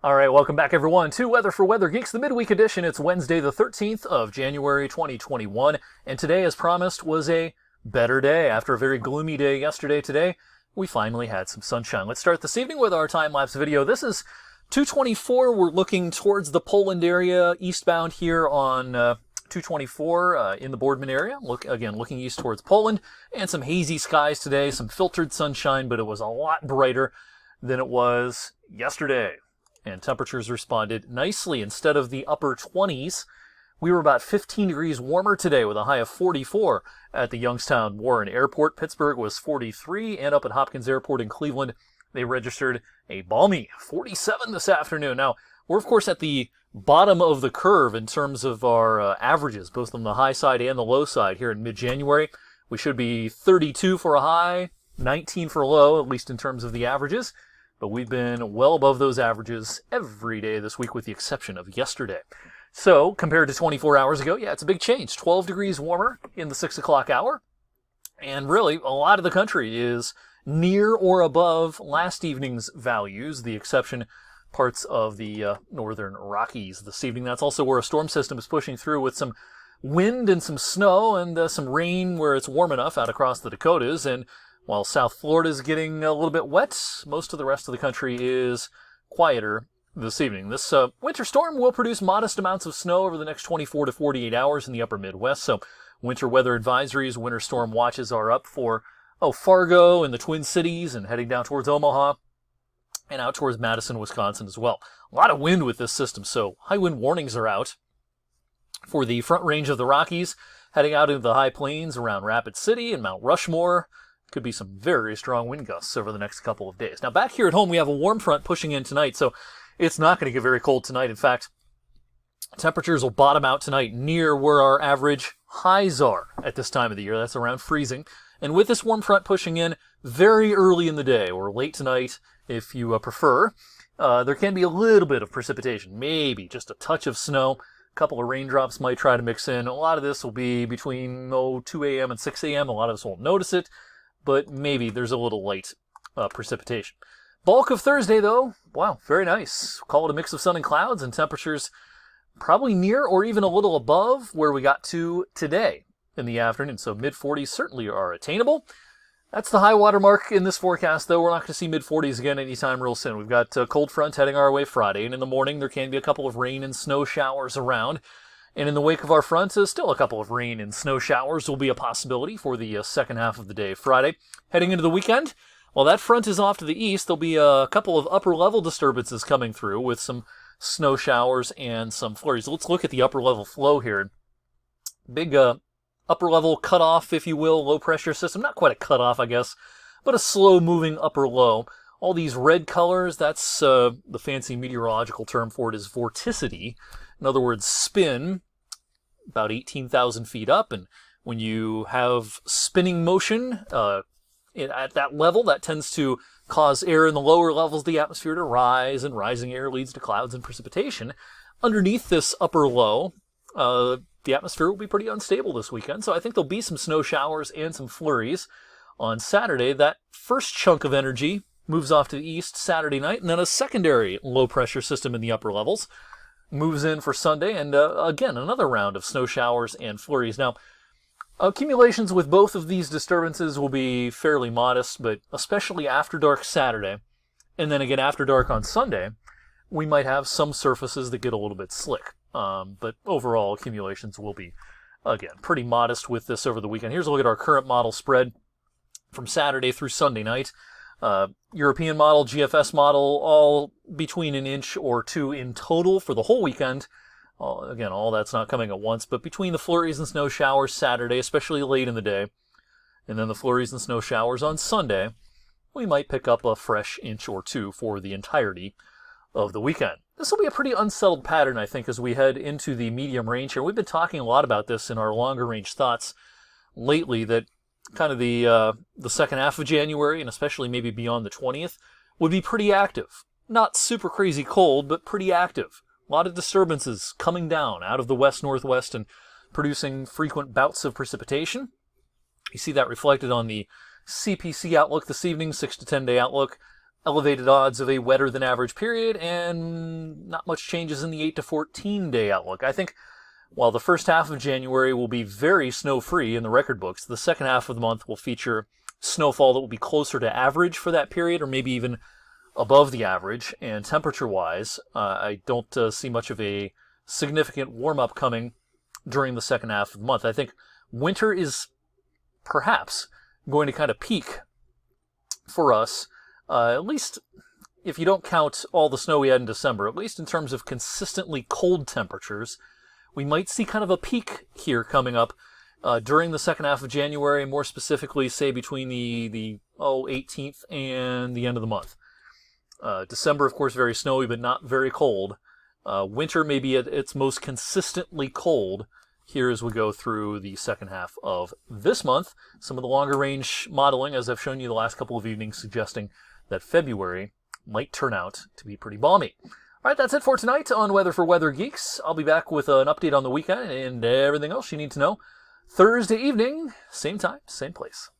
All right, welcome back everyone to Weather for Weather Geeks, the midweek edition. It's Wednesday the 13th of January 2021, and today, as promised, was a better day. After a very gloomy day yesterday, today, we finally had some sunshine. Let's start this evening with our time-lapse video. This is 224. We're looking towards the Poland area, eastbound here on 224 in the Boardman area. Looking east towards Poland, and some hazy skies today, some filtered sunshine, but it was a lot brighter than it was yesterday. And temperatures responded nicely. Instead of the upper 20s, we were about 15 degrees warmer today with a high of 44 at the Youngstown Warren Airport. Pittsburgh was 43, and up at Hopkins Airport in Cleveland, they registered a balmy 47 this afternoon. Now, we're of course at the bottom of the curve in terms of our averages, both on the high side and the low side here in mid-January. We should be 32 for a high, 19 for a low, at least in terms of the averages. But we've been well above those averages every day this week with the exception of yesterday. So, compared to 24 hours ago, yeah, it's a big change. 12 degrees warmer in the 6 o'clock hour. And really, a lot of the country is near or above last evening's values, the exception parts of the northern Rockies this evening. That's also where a storm system is pushing through with some wind and some snow and some rain where it's warm enough out across the Dakotas. And while South Florida is getting a little bit wet, most of the rest of the country is quieter this evening. This winter storm will produce modest amounts of snow over the next 24 to 48 hours in the upper Midwest. So winter weather advisories, winter storm watches are up for Fargo and the Twin Cities and heading down towards Omaha and out towards Madison, Wisconsin as well. A lot of wind with this system, so high wind warnings are out for the front range of the Rockies, heading out into the high plains around Rapid City and Mount Rushmore. Could be some very strong wind gusts over the next couple of days. Now, back here at home, we have a warm front pushing in tonight, so it's not going to get very cold tonight. In fact, temperatures will bottom out tonight near where our average highs are at this time of the year. That's around freezing. And with this warm front pushing in very early in the day, or late tonight if you prefer, there can be a little bit of precipitation, maybe just a touch of snow. A couple of raindrops might try to mix in. A lot of this will be between 2 a.m. and 6 a.m. A lot of us won't notice it, but maybe there's a little light precipitation. Bulk of Thursday, though, wow, very nice. Call it a mix of sun and clouds, and temperatures probably near or even a little above where we got to today in the afternoon. So mid-40s certainly are attainable. That's the high water mark in this forecast, though. We're not going to see mid-40s again anytime real soon. We've got a cold front heading our way Friday, and in the morning there can be a couple of rain and snow showers around. And in the wake of our front, still a couple of rain and snow showers will be a possibility for the second half of the day Friday. Heading into the weekend, while that front is off to the east, there'll be a couple of upper-level disturbances coming through with some snow showers and some flurries. Let's look at the upper-level flow here. Big upper-level cutoff, if you will, low-pressure system. Not quite a cutoff, I guess, but a slow-moving upper-low. All these red colors, that's the fancy meteorological term for it is vorticity. In other words, spin about 18,000 feet up, and when you have spinning motion at that level, that tends to cause air in the lower levels of the atmosphere to rise, and rising air leads to clouds and precipitation. Underneath this upper low, the atmosphere will be pretty unstable this weekend, so I think there'll be some snow showers and some flurries. On Saturday, that first chunk of energy moves off to the east Saturday night, and then a secondary low-pressure system in the upper levels moves in for Sunday, and again, another round of snow showers and flurries. Now, accumulations with both of these disturbances will be fairly modest, but especially after dark Saturday, and then again after dark on Sunday, we might have some surfaces that get a little bit slick. But overall, accumulations will be, again, pretty modest with this over the weekend. Here's a look at our current model spread from Saturday through Sunday night. European model, GFS model, all between an inch or two in total for the whole weekend. Again, all that's not coming at once, but between the flurries and snow showers Saturday, especially late in the day, and then the flurries and snow showers on Sunday, we might pick up a fresh inch or two for the entirety of the weekend. This will be a pretty unsettled pattern, I think, as we head into the medium range here. We've been talking a lot about this in our longer range thoughts lately, that kind of the second half of January, and especially maybe beyond the 20th, would be pretty active. Not super crazy cold, but pretty active. A lot of disturbances coming down out of the west-northwest and producing frequent bouts of precipitation. You see that reflected on the CPC outlook this evening, 6 to 10 day outlook. elevated odds of a wetter than average period, and not much changes in the 8 to 14 day outlook. I think while the first half of January will be very snow-free in the record books, the second half of the month will feature snowfall that will be closer to average for that period, or maybe even above the average. And temperature-wise, I don't see much of a significant warm-up coming during the second half of the month. I think winter is perhaps going to kind of peak for us, at least if you don't count all the snow we had in December, at least in terms of consistently cold temperatures. We might see kind of a peak here coming up during the second half of January, more specifically, say, between the 18th and the end of the month. December, of course, very snowy, but not very cold. Winter may be at its most consistently cold here as we go through the second half of this month. Some of the longer range modeling, as I've shown you the last couple of evenings, suggesting that February might turn out to be pretty balmy. All right, that's it for tonight on Weather for Weather Geeks. I'll be back with an update on the weekend and everything else you need to know Thursday evening, same time, same place.